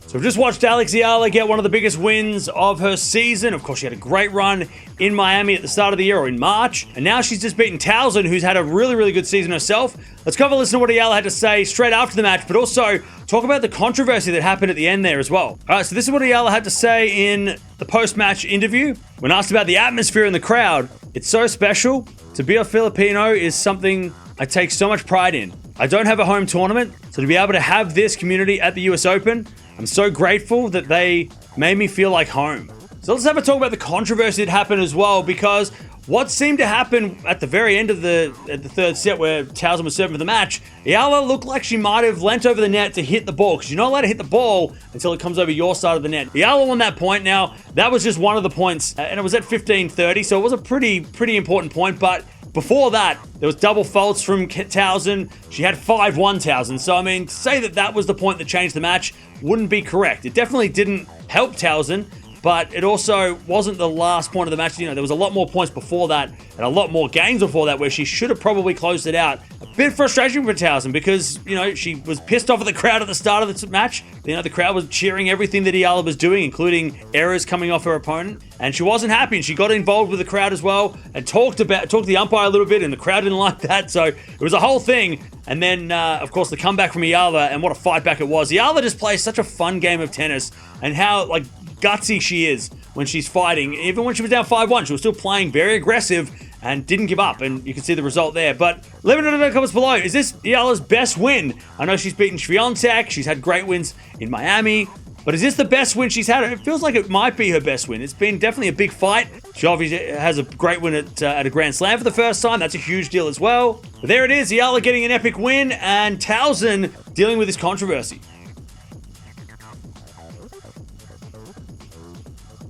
So we've just watched Alex Eala get one of the biggest wins of her season. Of course, she had a great run in Miami at the start of the year, or in March. And now she's just beaten Tauson, who's had a really, really good season herself. Let's go have a listen to what Eala had to say straight after the match, but also talk about the controversy that happened at the end there as well. All right, so this is what Eala had to say in the post-match interview. When asked about the atmosphere in the crowd, it's so special. To be a Filipino is something I take so much pride in. I don't have a home tournament, so to be able to have this community at the US Open, I'm so grateful that they made me feel like home. So let's have a talk about the controversy that happened as well, because what seemed to happen at the very end of the third set where Tauson was serving for the match, Eala looked like she might have leant over the net to hit the ball, because you're not allowed to hit the ball until it comes over your side of the net. Eala won that point. Now, that was just one of the points, and it was at 15:30, so it was a pretty important point, but before that, there was double faults from Tauson. She had 5-1 Tauson. So, I mean, to say that that was the point that changed the match wouldn't be correct. It definitely didn't help Tauson, but it also wasn't the last point of the match. You know, there was a lot more points before that and a lot more games before that where she should have probably closed it out. A bit frustrating for Tauson because, you know, she was pissed off at the crowd at the start of the match. You know, the crowd was cheering everything that Eala was doing, including errors coming off her opponent. And she wasn't happy, and she got involved with the crowd as well and talked to the umpire a little bit, and the crowd didn't like that. So it was a whole thing. And then, of course, the comeback from Eala, and what a fight back it was. Eala just plays such a fun game of tennis, and how, like, gutsy she is when she's fighting. Even when she was down 5-1, she was still playing very aggressive and didn't give up, and you can see the result there. But let me know in the comments below, is this Eala's best win? I know she's beaten Swiatek, she's had great wins in Miami, but is this the best win she's had? It feels like it might be her best win. It's been definitely a big fight. She obviously has a great win at a Grand Slam for the first time. That's a huge deal as well. But there it is, Eala getting an epic win, and Tauson dealing with this controversy.